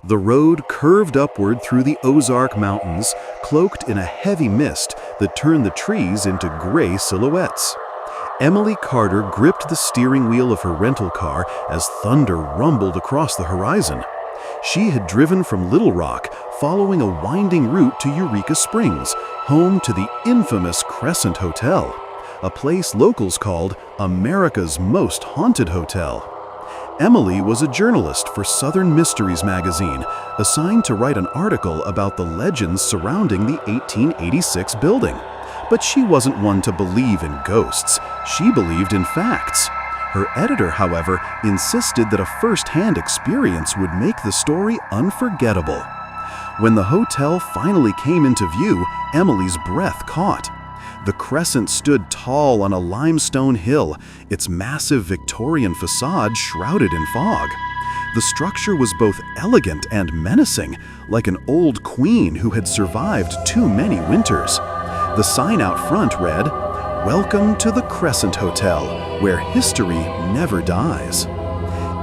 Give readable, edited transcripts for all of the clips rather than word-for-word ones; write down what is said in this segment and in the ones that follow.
The road curved upward through the Ozark Mountains, cloaked in a heavy mist that turned the trees into gray silhouettes. Emily Carter gripped the steering wheel of her rental car as thunder rumbled across the horizon. She had driven from Little Rock, following a winding route to Eureka Springs, home to the infamous Crescent Hotel, a place locals called America's Most Haunted Hotel. Emily was a journalist for Southern Mysteries magazine, assigned to write an article about the legends surrounding the 1886 building. But she wasn't one to believe in ghosts. She believed in facts. Her editor, however, insisted that a first-hand experience would make the story unforgettable. When the hotel finally came into view, Emily's breath caught. The Crescent stood tall on a limestone hill, its massive Victorian facade shrouded in fog. The structure was both elegant and menacing, like an old queen who had survived too many winters. The sign out front read, "Welcome to the Crescent Hotel, where history never dies."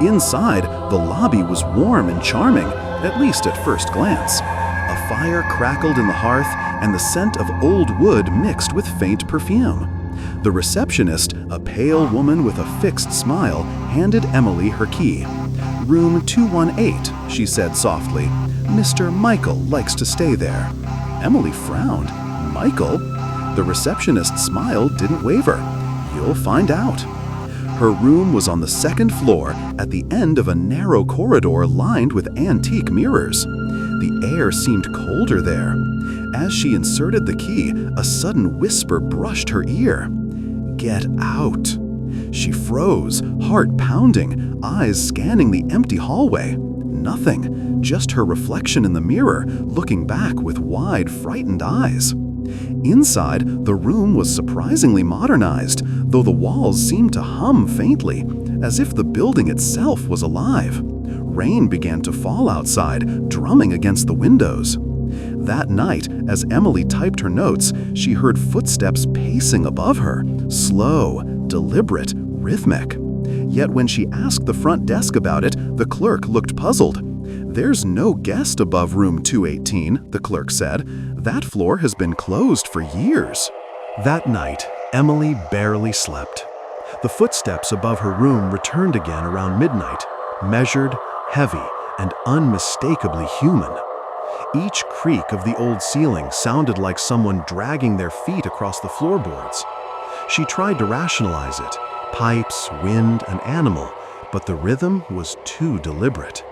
Inside, the lobby was warm and charming, at least at first glance. A fire crackled in the hearth, and the scent of old wood mixed with faint perfume. The receptionist, a pale woman with a fixed smile, handed Emily her key. "Room 218, she said softly. "Mr. Michael likes to stay there." Emily frowned. "Michael?" The receptionist's smile didn't waver. "You'll find out." Her room was on the second floor, at the end of a narrow corridor lined with antique mirrors. The air seemed colder there. As she inserted the key, a sudden whisper brushed her ear. "Get out." She froze, heart pounding, eyes scanning the empty hallway. Nothing, just her reflection in the mirror, looking back with wide, frightened eyes. Inside, the room was surprisingly modernized, though the walls seemed to hum faintly, as if the building itself was alive. Rain began to fall outside, drumming against the windows. That night, as Emily typed her notes, she heard footsteps pacing above her, slow, deliberate, rhythmic. Yet when she asked the front desk about it, the clerk looked puzzled. "There's no guest above room 218, the clerk said. "That floor has been closed for years." That night, Emily barely slept. The footsteps above her room returned again around midnight, measured, heavy, and unmistakably human. Each creak of the old ceiling sounded like someone dragging their feet across the floorboards. She tried to rationalize it, pipes, wind, an animal, but the rhythm was too deliberate.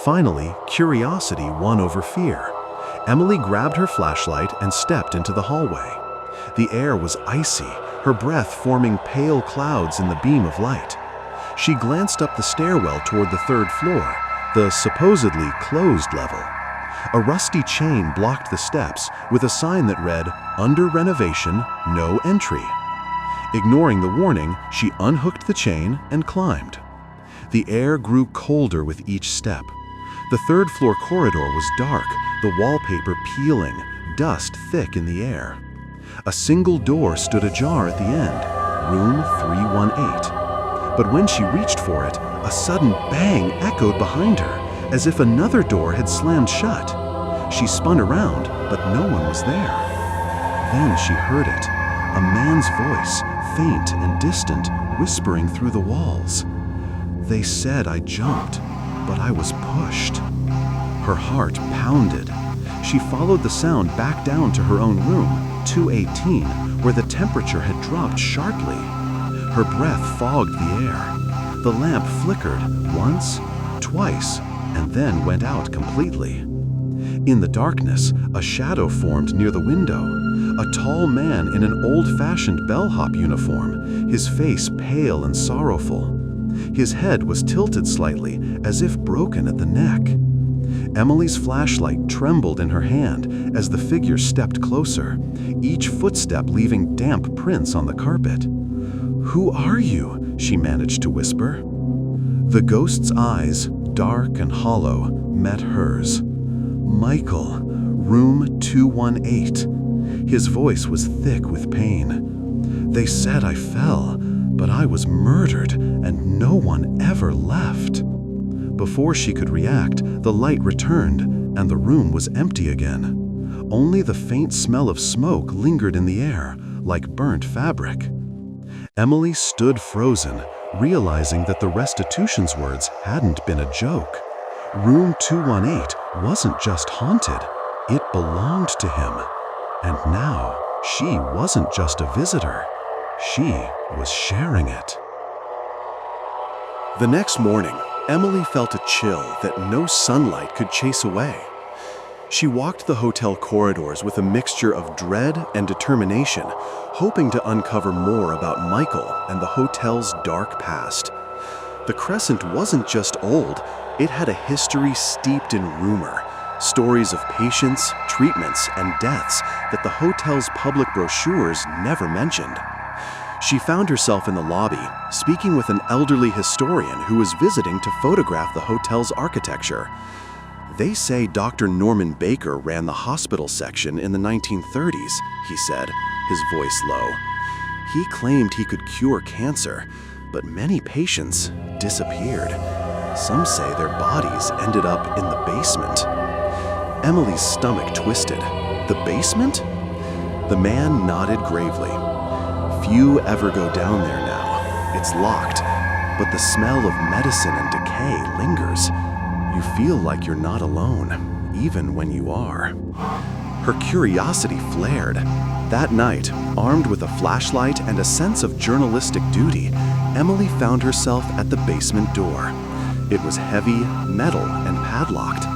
Finally, curiosity won over fear. Emily grabbed her flashlight and stepped into the hallway. The air was icy, her breath forming pale clouds in the beam of light. She glanced up the stairwell toward the third floor, the supposedly closed level. A rusty chain blocked the steps with a sign that read, "Under renovation, no entry." Ignoring the warning, she unhooked the chain and climbed. The air grew colder with each step. The third floor corridor was dark, the wallpaper peeling, dust thick in the air. A single door stood ajar at the end, room 318. But when she reached for it, a sudden bang echoed behind her, as if another door had slammed shut. She spun around, but no one was there. Then she heard it, a man's voice, faint and distant, whispering through the walls. "They said I jumped, but I was pushed." Her heart pounded. She followed the sound back down to her own room, 218, where the temperature had dropped sharply. Her breath fogged the air. The lamp flickered once, twice, and then went out completely. In the darkness, a shadow formed near the window. A tall man in an old-fashioned bellhop uniform, his face pale and sorrowful. His head was tilted slightly, as if broken at the neck. Emily's flashlight trembled in her hand as the figure stepped closer, each footstep leaving damp prints on the carpet. "Who are you?" she managed to whisper. The ghost's eyes, dark and hollow, met hers. "Michael, room 218. His voice was thick with pain. "They said I fell, but I was murdered and no one ever left." Before she could react, the light returned, and the room was empty again. Only the faint smell of smoke lingered in the air, like burnt fabric. Emily stood frozen, realizing that the restitution's words hadn't been a joke. Room 218 wasn't just haunted, it belonged to him. And now, she wasn't just a visitor, she was sharing it. The next morning, Emily felt a chill that no sunlight could chase away. She walked the hotel corridors with a mixture of dread and determination, hoping to uncover more about Michael and the hotel's dark past. The Crescent wasn't just old, it had a history steeped in rumor, stories of patients, treatments, and deaths that the hotel's public brochures never mentioned. She found herself in the lobby, speaking with an elderly historian who was visiting to photograph the hotel's architecture. "They say Dr. Norman Baker ran the hospital section in the 1930s, he said, his voice low. He claimed he could cure cancer, but many patients disappeared. Some say their bodies ended up in the basement." Emily's stomach twisted. The basement? The man nodded gravely. "Few ever go down there now. It's locked, but the smell of medicine and decay lingers. You feel like you're not alone, even when you are." Her curiosity flared. That night, armed with a flashlight and a sense of journalistic duty, Emily found herself at the basement door. It was heavy, metal, and padlocked.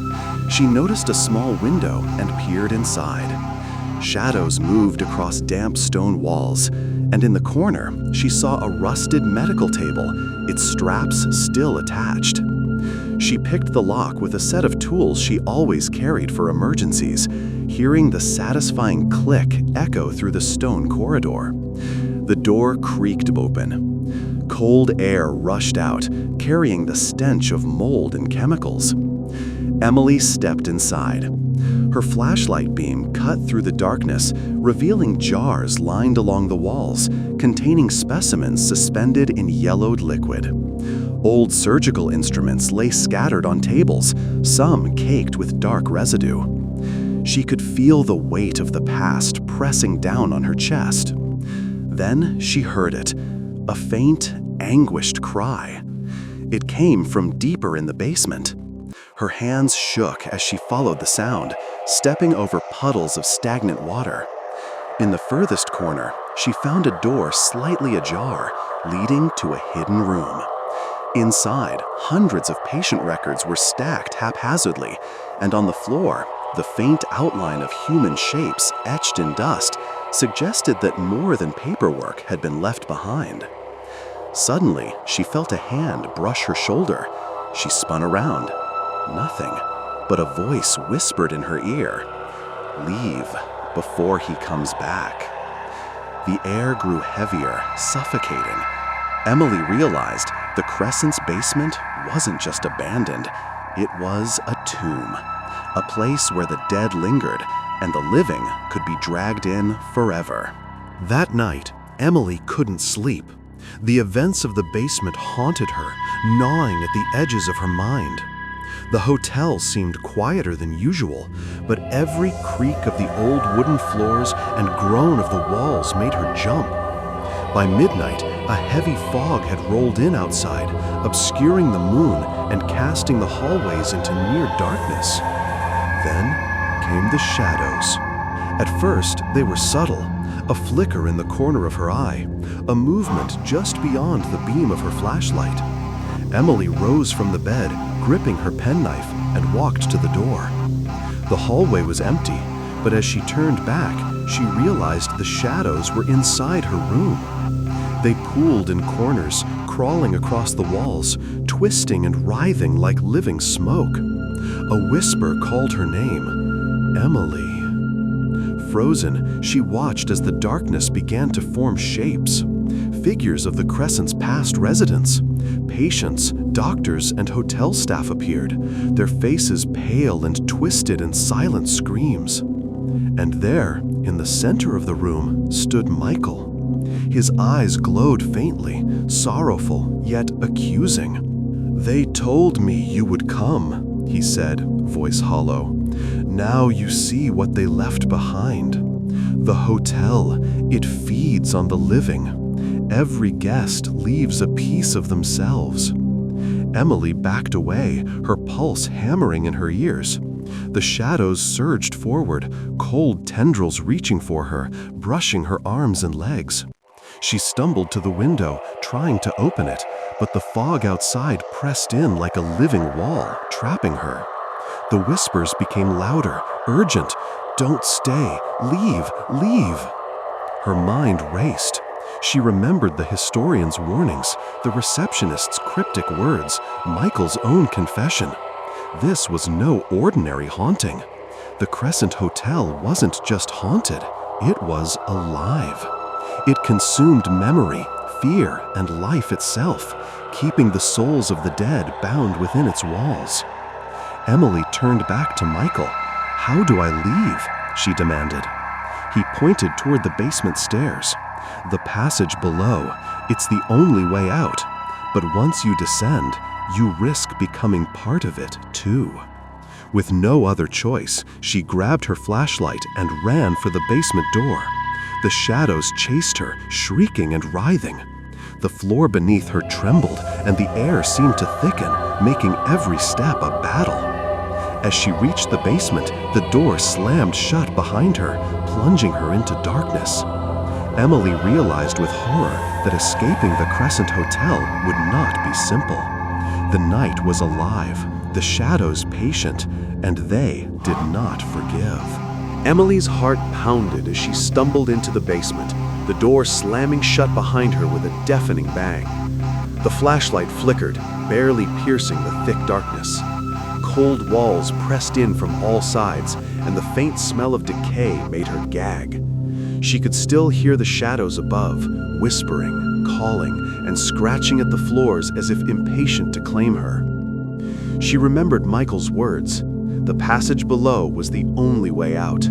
She noticed a small window and peered inside. Shadows moved across damp stone walls, and in the corner, she saw a rusted medical table, its straps still attached. She picked the lock with a set of tools she always carried for emergencies, hearing the satisfying click echo through the stone corridor. The door creaked open. Cold air rushed out, carrying the stench of mold and chemicals. Emily stepped inside. Her flashlight beam cut through the darkness, revealing jars lined along the walls, containing specimens suspended in yellowed liquid. Old surgical instruments lay scattered on tables, some caked with dark residue. She could feel the weight of the past pressing down on her chest. Then she heard it, a faint, anguished cry. It came from deeper in the basement. Her hands shook as she followed the sound, stepping over puddles of stagnant water. In the furthest corner, she found a door slightly ajar, leading to a hidden room. Inside, hundreds of patient records were stacked haphazardly, and on the floor, the faint outline of human shapes etched in dust suggested that more than paperwork had been left behind. Suddenly, she felt a hand brush her shoulder. She spun around. Nothing, but a voice whispered in her ear, "Leave before he comes back." The air grew heavier, suffocating. Emily realized the Crescent's basement wasn't just abandoned, it was a tomb, a place where the dead lingered and the living could be dragged in forever. That night, Emily couldn't sleep. The events of the basement haunted her, gnawing at the edges of her mind. The hotel seemed quieter than usual, but every creak of the old wooden floors and groan of the walls made her jump. By midnight, a heavy fog had rolled in outside, obscuring the moon and casting the hallways into near darkness. Then came the shadows. At first, they were subtle, a flicker in the corner of her eye, a movement just beyond the beam of her flashlight. Emily rose from the bed, gripping her penknife, and walked to the door. The hallway was empty, but as she turned back, she realized the shadows were inside her room. They pooled in corners, crawling across the walls, twisting and writhing like living smoke. A whisper called her name, Emily. Frozen, she watched as the darkness began to form shapes. Figures of the Crescent's past residents. Patients, doctors, and hotel staff appeared, their faces pale and twisted in silent screams. And there, in the center of the room, stood Michael. His eyes glowed faintly, sorrowful yet accusing. "They told me you would come," he said, voice hollow. "Now you see what they left behind. The hotel, it feeds on the living. Every guest leaves a piece of themselves." Emily backed away, her pulse hammering in her ears. The shadows surged forward, cold tendrils reaching for her, brushing her arms and legs. She stumbled to the window, trying to open it, but the fog outside pressed in like a living wall, trapping her. The whispers became louder, urgent. "Don't stay. Leave. Leave." Her mind raced. She remembered the historian's warnings, the receptionist's cryptic words, Michael's own confession. This was no ordinary haunting. The Crescent Hotel wasn't just haunted, it was alive. It consumed memory, fear, and life itself, keeping the souls of the dead bound within its walls. Emily turned back to Michael. "How do I leave?" she demanded. He pointed toward the basement stairs. "The passage below, it's the only way out. But once you descend, you risk becoming part of it, too." With no other choice, she grabbed her flashlight and ran for the basement door. The shadows chased her, shrieking and writhing. The floor beneath her trembled, and the air seemed to thicken, making every step a battle. As she reached the basement, the door slammed shut behind her, plunging her into darkness. Emily realized with horror that escaping the Crescent Hotel would not be simple. The night was alive, the shadows patient, and they did not forgive. Emily's heart pounded as she stumbled into the basement, the door slamming shut behind her with a deafening bang. The flashlight flickered, barely piercing the thick darkness. Cold walls pressed in from all sides, and the faint smell of decay made her gag. She could still hear the shadows above, whispering, calling, and scratching at the floors as if impatient to claim her. She remembered Michael's words. The passage below was the only way out.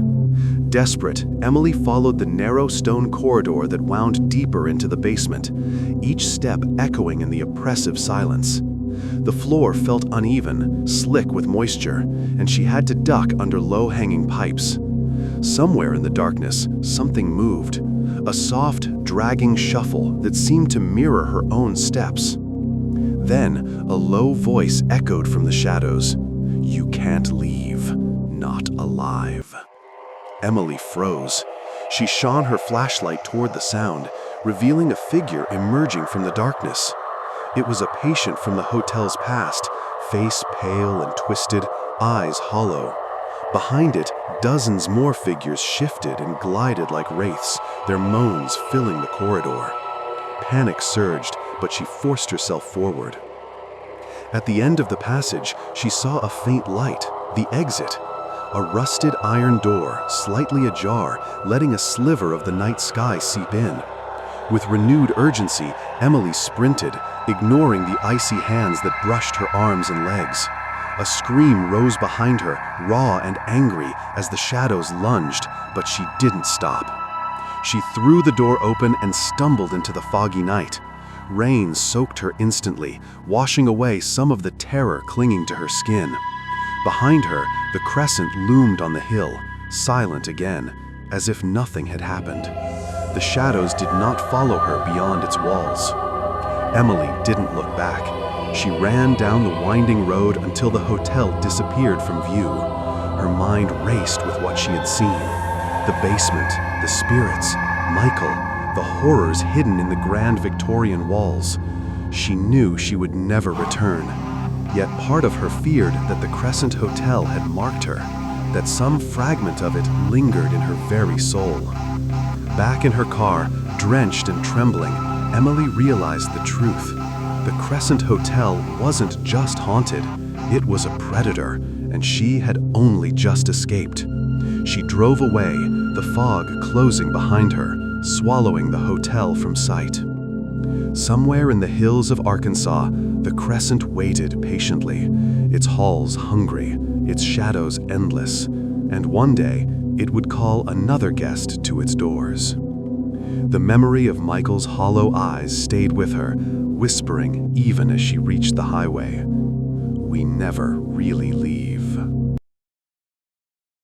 Desperate, Emily followed the narrow stone corridor that wound deeper into the basement, each step echoing in the oppressive silence. The floor felt uneven, slick with moisture, and she had to duck under low-hanging pipes. Somewhere in the darkness, something moved, a soft, dragging shuffle that seemed to mirror her own steps. Then, a low voice echoed from the shadows. "You can't leave, not alive." Emily froze. She shone her flashlight toward the sound, revealing a figure emerging from the darkness. It was a patient from the hotel's past, face pale and twisted, eyes hollow. Behind it, dozens more figures shifted and glided like wraiths, their moans filling the corridor. Panic surged, but she forced herself forward. At the end of the passage, she saw a faint light, the exit. A rusted iron door, slightly ajar, letting a sliver of the night sky seep in. With renewed urgency, Emily sprinted, ignoring the icy hands that brushed her arms and legs. A scream rose behind her, raw and angry, as the shadows lunged, but she didn't stop. She threw the door open and stumbled into the foggy night. Rain soaked her instantly, washing away some of the terror clinging to her skin. Behind her, the crescent loomed on the hill, silent again, as if nothing had happened. The shadows did not follow her beyond its walls. Emily didn't look back. She ran down the winding road until the hotel disappeared from view. Her mind raced with what she had seen. The basement, the spirits, Michael, the horrors hidden in the grand Victorian walls. She knew she would never return. Yet part of her feared that the Crescent Hotel had marked her, that some fragment of it lingered in her very soul. Back in her car, drenched and trembling, Emily realized the truth. The Crescent Hotel wasn't just haunted, it was a predator, and she had only just escaped. She drove away, the fog closing behind her, swallowing the hotel from sight. Somewhere in the hills of Arkansas, the Crescent waited patiently, its halls hungry, its shadows endless, and one day it would call another guest to its doors. The memory of Michael's hollow eyes stayed with her, whispering even as she reached the highway, "We never really leave."